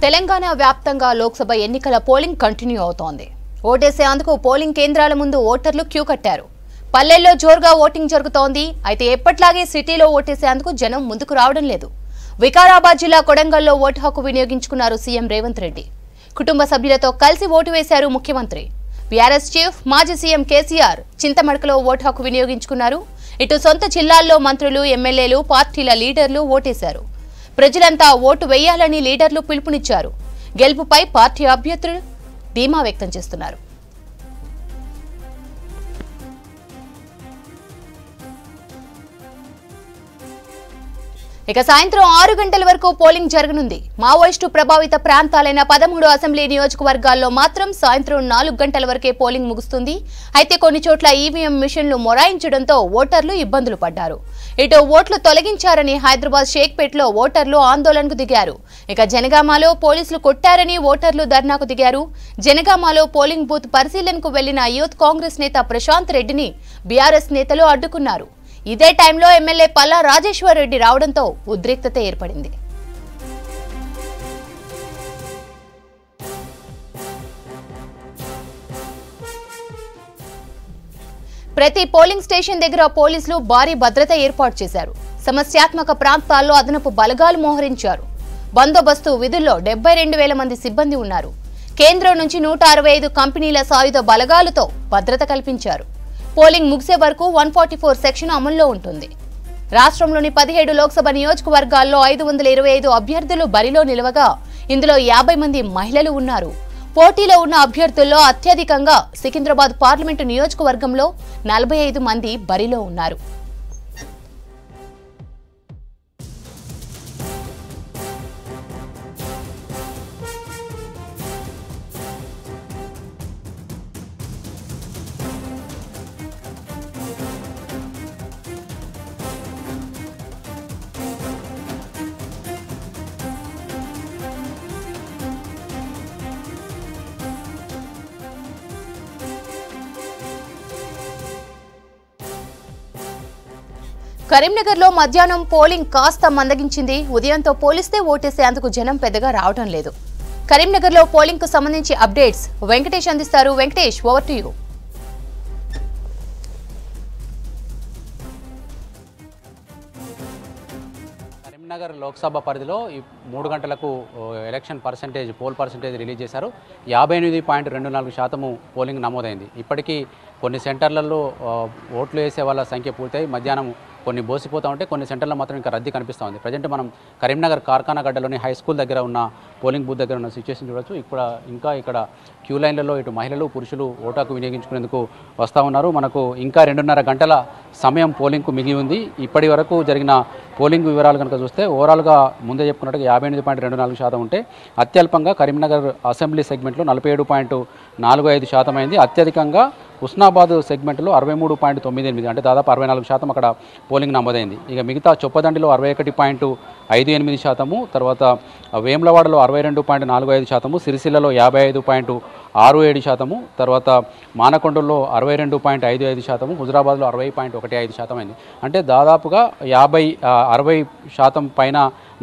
తెలంగాణ వ్యాప్తంగా లోక్సభ ఎన్నికల polling continue అవుతోంది. ఓటేసేందుకు పోలింగ్ కేంద్రాల ముందు ఓటర్లు క్యూ కట్టారు. పల్లెల్లో జోరుగా ఓటింగ్ జరుగుతోంది. అయితే ఎప్పట్లాగే సిటీలో ఓటేసేందుకు జనం ముందుకు రావడం లేదు. వికారాబాద్ జిల్లా కొడంగల్లో ఓటు హక్కు వినియోగించుకున్నారు సీఎం రేవంత్ రెడ్డి. కుటుంబ సభ్యులతో కలిసి ఓటు వేశారు ముఖ్యమంత్రి. బీఆర్ఎస్ చీఫ్ మాజీ సీఎం కేసీఆర్ చింతమడకలో ఓటు హక్కు వినియోగించుకున్నారు. ఇటు సొంత జిల్లాల్లో మంత్రులు, ఎమ్మెల్యేలు, పార్టీల లీడర్లు ఓటేశారు. ప్రజలంతా ఓటు వేయాలని లీడర్లు పిలుపునిచ్చారు. గెలుపుపై పార్టీ అభ్యర్థులు ధీమా వ్యక్తం చేస్తున్నారు. ఇక సాయంత్రం 6 గంటల వరకు పోలింగ్ జరగనుంది. మావోయిస్టు ప్రభావిత ప్రాంతాలైన 13 అసెంబ్లీ నియోజకవర్గాల్లో మాత్రం సాయంత్రం 4 గంటల వరకే పోలింగ్ ముగుస్తుంది. అయితే కొన్ని చోట్ల ఈవీఎం మిషన్లు మొరాయించడంతో ఓటర్లు ఇబ్బందులు పడ్డారు. ఇటు ఓట్లు తొలగించారని హైదరాబాద్ షేక్పేట్లో ఓటర్లు ఆందోళనకు దిగారు. ఇక జనగామలో పోలీసులు కొట్టారని ఓటర్లు ధర్నాకు దిగారు. జనగామలో పోలింగ్ బూత్ పరిశీలనకు వెళ్లిన యూత్ కాంగ్రెస్ నేత ప్రశాంత్ రెడ్డిని బీఆర్ఎస్ నేతలు అడ్డుకున్నారు. ఇదే టైంలో ఎమ్మెల్యే పల్లా రాజేశ్వర్ రెడ్డి రావడంతో ఉద్రిక్తత ఏర్పడింది. ప్రతి పోలింగ్ స్టేషన్ దగ్గర పోలీసులు భారీ భద్రత ఏర్పాటు చేశారు. సమస్యాత్మక ప్రాంతాల్లో అదనపు బలగాలు మోహరించారు. బందోబస్తు విధుల్లో 72,000 మంది సిబ్బంది ఉన్నారు. కేంద్రం నుంచి 165 కంపెనీల సాయుధ బలగాలతో భద్రత కల్పించారు. పోలింగ్ ముగిసే వరకు 144 సెక్షన్ అమల్లో ఉంటుంది. రాష్ట్రంలోని 17 లోక్సభ నియోజకవర్గాల్లో 525 అభ్యర్థులు బరిలో నిలవగా ఇందులో 50 మంది మహిళలు ఉన్నారు. పోటీలో ఉన్న అభ్యర్థుల్లో అత్యధికంగా సికింద్రాబాద్ పార్లమెంటు నియోజకవర్గంలో 45 మంది బరిలో ఉన్నారు. కరీంనగర్లో మధ్యాహ్నం పోలింగ్ కాస్త మందగించింది. ఉదయంతో పోలిస్తే ఓటేసేందుకు జనం పెద్దగా రావడం లేదు. కరీంనగర్లో పోలింగ్ కు సంబంధించి అప్డేట్స్ వెంకటేష్ అందిస్తారు. Venkatesh, over to you. Karimnagar Lok Sabha పరిధిలో 3 గంటలకు election percentage, poll percentage release చేశారు. 58.24% పోలింగ్ నమోదైంది. ఇప్పటికీ కొన్ని సెంటర్లలో ఓట్లు వేసే వాళ్ళ సంఖ్య పూర్తయి మధ్యాహ్నం కొన్ని బోసిపోతూ ఉంటే కొన్ని సెంటర్లో మాత్రం ఇంకా రద్దీ కనిపిస్తూ ఉంది. ప్రజెంట్ మనం కరీంనగర్ కార్ఖానా గడ్డలోని హై స్కూల్ దగ్గర ఉన్న పోలింగ్ బూత్ దగ్గర ఉన్న సిచ్యువేషన్ చూడొచ్చు. ఇక్కడ క్యూ లైన్లలో ఇటు మహిళలు, పురుషులు ఓటు హక్కు వినియోగించుకునేందుకు వస్తూ ఉన్నారు. మనకు ఇంకా 2.5 గంటల సమయం పోలింగ్కు మిగిలి ఉంది. ఇప్పటి వరకు జరిగిన పోలింగ్ వివరాలు కనుక చూస్తే ఓవరాల్గా ముందే చెప్పుకున్నట్టుగా 58.24% ఉంటే అత్యల్పంగా కరీంనగర్ అసెంబ్లీ సెగ్మెంట్లో 47.45% అయింది. అత్యధికంగా హుస్నాబాద్ సెగ్మెంట్లో 63.98, అంటే దాదాపు 64% అక్కడ పోలింగ్ నమోదైంది. ఇక మిగతా చొప్పదండిలో 61.58%, తర్వాత వేములవాడలో 62.45%, సిరిసిల్లలో 55.67%, తర్వాత మానకొండలో 62.55%, హుజరాబాద్లో 60.15% అయింది. అంటే దాదాపుగా 60% పైన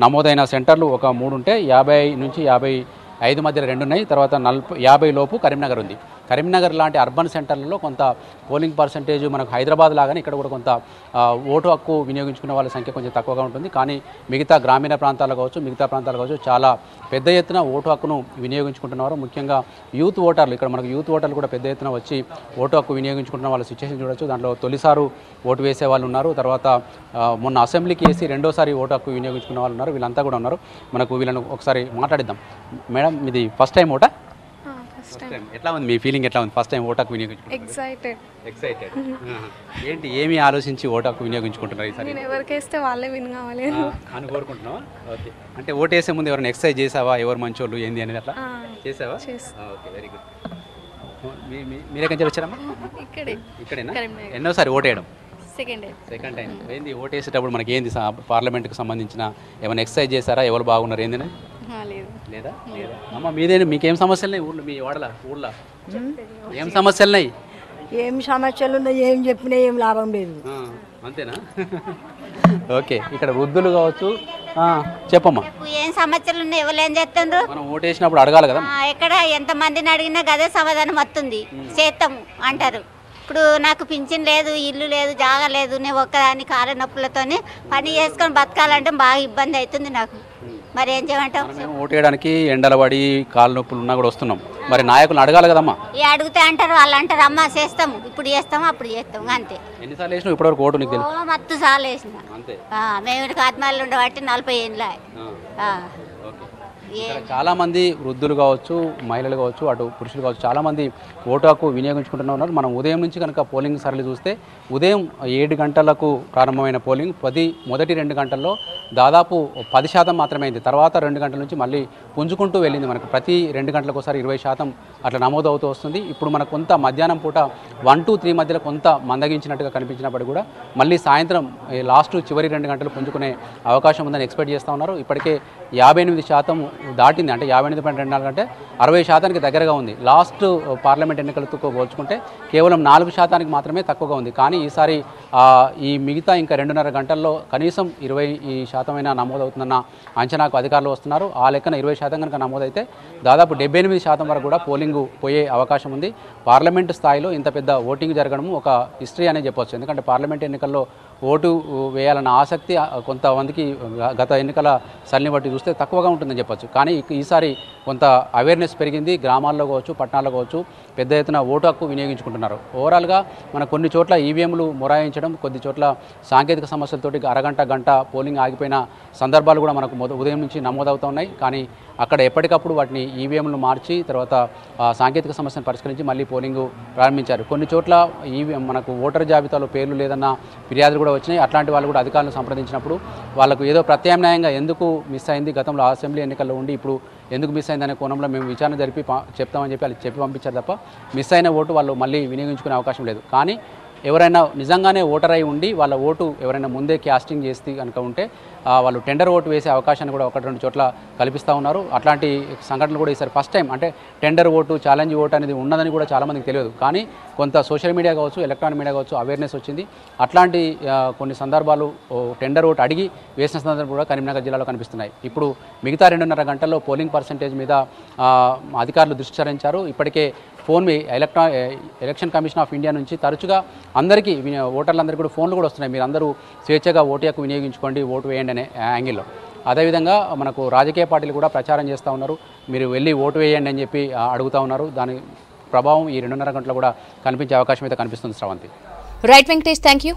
నమోదైన సెంటర్లు ఒక 3 ఉంటే 50 నుంచి 55 మధ్యలో 2 ఉన్నాయి. తర్వాత 50 లోపు కరీంనగర్ ఉంది. కరీంనగర్ లాంటి అర్బన్ సెంటర్లలో కొంత పోలింగ్ పర్సెంటేజ్ మనకు హైదరాబాద్ లాగానే ఇక్కడ కూడా కొంత ఓటు హక్కు వినియోగించుకునే వాళ్ళ సంఖ్య కొంచెం తక్కువగా ఉంటుంది. కానీ మిగతా గ్రామీణ ప్రాంతాలు కావచ్చు చాలా పెద్ద ఎత్తున ఓటు హక్కును వినియోగించుకుంటున్నారు. ముఖ్యంగా యూత్ ఓటర్లు, ఇక్కడ మనకు యూత్ ఓటర్లు కూడా పెద్ద ఎత్తున వచ్చి ఓటు హక్కు వినియోగించుకుంటున్న వాళ్ళ సిచ్యువేషన్ చూడొచ్చు. దాంట్లో తొలిసారి ఓటు వేసే వాళ్ళు ఉన్నారు. తర్వాత మొన్న అసెంబ్లీకి వేసి రెండోసారి ఓటు హక్కు వినియోగించుకున్న వాళ్ళు ఉన్నారు. వీళ్ళంతా కూడా ఉన్నారు. మనకు వీళ్ళను ఒకసారి మాట్లాడిద్దాం. మేడం, ఇది ఫస్ట్ టైం ఓటా? ఎట్లా ఉంది మీ ఫీలింగ్? ఎట్లా ఉంది ఫస్ట్ టైం ఓటు హక్కు వినియోగించుకుంటున్నారు? ఎక్సైటెడ్. ఏంటి, ఏమి ఆలోచించి ఓటు హక్కు వినియోగించుకుంటున్నారు ఈసారి? నేను ఎవరికేస్తే వాళ్ళే విన్ కావాలి అని కోరుకుంటున్నావా? ఓకే. అంటే ఓటు వేసే ముందు ఎవరైనా ఎక్సర్సైజ్ చేసావా? ఎవరు మంచోళ్ళు ఏంది అనేది అట్లా చేసావా? Okay, very good. మీరే కంచెలు వచ్చారమ్మా? ఇక్కడేనా? ఎన్నోసారి ఓటు వేయడం? Second time. ఏంది ఓటు వేసేటప్పుడు మనకి ఏంది పార్లమెంట్కి సంబంధించిన ఏమైనా ఎక్సర్సైజ్ చేశారా? ఎవరు బాగున్నారు ఏంది? లేదా? అమ్మ, మీదేనా? మీకేం సమస్యలు ఉన్నాయి ఊళ్ళో? మీ ఊళ్ళో ఏం సమస్యలు ఉన్నాయి? ఏం సమస్యలు ఉన్నాయి, ఏం చెప్పినా ఏం లాభం లేదు. అంతేనా? ఓకే, ఇక్కడ వృద్ధులు కావచ్చు. చెప్పమ్మా, ఏం సమస్యలు ఉన్నాయి, ఎవరు ఏం చేస్తుండ్రు? మనం ఓటేసినప్పుడు అడగాలి కదా. ఎక్కడ ఎంతమందిని అడిగినా గదే సమాధానం వస్తుంది, చేస్తాము అంటారు. ఇప్పుడు నాకు పింఛన్ లేదు, ఇల్లు లేదు, జాగా లేదు, నేను ఒక్కదాన్ని కాళ్ళ నొప్పులతోనే పని చేసుకొని బతకాలంటే బాగా ఇబ్బంది అవుతుంది నాకు. మరి ఏం చేయమంటావు? ఓటేయడానికి ఎండల పడి కాళ్ళ నొప్పులు ఉన్నా కూడా వస్తున్నాం, మరి నాయకులను అడగాలి కదమ్మా. అడిగితే అంటారు, వాళ్ళు అంటారు అమ్మ చేస్తాము, ఇప్పుడు చేస్తాము, అప్పుడు చేస్తాము, అంతే. ఎన్నిసార్లు వేసినావు ఇప్పటివరకు ఓటు? నీకు తెలుసు మత్తు సార్లు వేసిన. అంతే. మేము ఆత్మాలు ఉండబట్టి 40 ఏళ్ళ. చాలా మంది వృద్ధులు కావచ్చు, మహిళలు కావచ్చు, అటు పురుషులు కావచ్చు, చాలా మంది ఓటు హక్కు వినియోగించుకుంటూనే ఉన్నారు. మనం ఉదయం నుంచి కనుక పోలింగ్ సరళి చూస్తే ఉదయం 7 గంటలకు ప్రారంభమైన పోలింగ్ మొదటి 2 గంటల్లో దాదాపు 10% మాత్రమే అయింది. తర్వాత 2 గంటల నుంచి మళ్ళీ పుంజుకుంటూ వెళ్ళింది. మనకు ప్రతి 2 గంటలకు ఒకసారి 20% అట్లా నమోదు అవుతూ వస్తుంది. ఇప్పుడు మనకు కొంత మధ్యాహ్నం పూట 1 to 3 మధ్యలో కొంత మందగించినట్టుగా కనిపించినప్పటికీ కూడా మళ్ళీ సాయంత్రం లాస్ట్ చివరి 2 గంటలు పుంజుకునే అవకాశం ఉందని ఎక్స్పెక్ట్ చేస్తూ ఉన్నారు. ఇప్పటికే 58% దాటింది, అంటే 58.24 అంటే 60%కి దగ్గరగా ఉంది. లాస్ట్ పార్లమెంట్ ఎన్నికలతో పోల్చుకుంటే కేవలం 4% మాత్రమే తక్కువగా ఉంది. కానీ ఈసారి ఈ మిగతా ఇంకా 2.5 గంటల్లో కనీసం 20% నమోదవుతుందన్న అంచనాకు అధికారులు వస్తున్నారు. ఆ లెక్కన 20% కనుక నమోదైతే దాదాపు 78% వరకు కూడా పోలింగ్ పోయే అవకాశం ఉంది. పార్లమెంటు స్థాయిలో ఇంత పెద్ద ఓటింగ్ జరగడం ఒక హిస్టరీ అనే చెప్పొచ్చు. ఎందుకంటే పార్లమెంట్ ఎన్నికల్లో ఓటు వేయాలన్న ఆసక్తి కొంతమందికి గత ఎన్నికల సరళిని బట్టి చూస్తే తక్కువగా ఉంటుందని చెప్పొచ్చు. కానీ ఈసారి కొంత అవేర్నెస్ పెరిగింది. గ్రామాల్లో కావచ్చు, పట్టణాల్లో కావచ్చు పెద్ద ఎత్తున ఓటు హక్కు వినియోగించుకుంటున్నారు. ఓవరాల్గా మన కొన్ని చోట్ల ఈవీఎంలు మొరాయించడం, కొద్ది చోట్ల సాంకేతిక సమస్యలతోటి గంట పోలింగ్ ఆగిపోయిన సందర్భాలు కూడా మనకు ఉదయం నుంచి నమోదవుతూ ఉన్నాయి. కానీ అక్కడ ఎప్పటికప్పుడు వాటిని ఈవీఎంలు మార్చి తర్వాత సాంకేతిక సమస్యను పరిష్కరించి మళ్ళీ పోలింగ్ ప్రారంభించారు. కొన్ని చోట్ల మనకు ఓటర్ జాబితాలో పేర్లు లేదన్న ఫిర్యాదులు కూడా వచ్చినాయి. అట్లాంటి వాళ్ళు కూడా అధికారులను సంప్రదించినప్పుడు వాళ్ళకు ఏదో ప్రత్యామ్నాయంగా ఎందుకు మిస్ అయింది, గతంలో అసెంబ్లీ ఎన్నికల్లో ఉండి ఇప్పుడు ఎందుకు మిస్ అయిందనే కోణంలో మేము విచారణ జరిపి చెప్తామని చెప్పి వాళ్ళు చెప్పి పంపించారు తప్ప మిస్ అయిన ఓటు వాళ్ళు మళ్ళీ వినియోగించుకునే అవకాశం లేదు. కానీ ఎవరైనా నిజంగానే ఓటర్ అయి ఉండి వాళ్ళ ఓటు ఎవరైనా ముందే క్యాస్టింగ్ చేసి కనుక ఉంటే వాళ్ళు టెండర్ ఓటు వేసే అవకాశాన్ని కూడా 1-2 చోట్ల కల్పిస్తూ ఉన్నారు. అట్లాంటి సంఘటనలు కూడా ఈసారి ఫస్ట్ టైం, అంటే టెండర్ ఓటు, ఛాలెంజ్ ఓటు అనేది ఉన్నదని కూడా చాలామందికి తెలియదు. కానీ కొంత సోషల్ మీడియా కావచ్చు, ఎలక్ట్రానిక్ మీడియా కావచ్చు అవేర్నెస్ వచ్చింది. అట్లాంటి కొన్ని సందర్భాలు టెండర్ ఓటు అడిగి వేసిన సందర్భాలు కూడా కరీంనగర్ జిల్లాలో కనిపిస్తున్నాయి. ఇప్పుడు మిగతా 2.5 గంటల్లో పోలింగ్ పర్సెంటేజ్ మీద అధికారులు దృష్టి సారించారు. ఇప్పటికే ఎలక్షన్ కమిషన్ ఆఫ్ ఇండియా నుంచి తరచుగా అందరికీ ఓటర్లందరికీ కూడా ఫోన్లు కూడా వస్తున్నాయి. మీరు అందరూ స్వేచ్ఛగా ఓటు హక్కు వినియోగించుకోండి, ఓటు వేయండి అనే యాంగిల్లో. అదేవిధంగా మనకు రాజకీయ పార్టీలు కూడా ప్రచారం చేస్తూ ఉన్నారు, మీరు వెళ్ళి ఓటు వేయండి అని చెప్పి అడుగుతూ ఉన్నారు. దాని ప్రభావం ఈ 2.5 గంటలు కూడా కనిపించే అవకాశం అయితే కనిపిస్తుంది. Sravanthi. Right Venkatesh, thank you.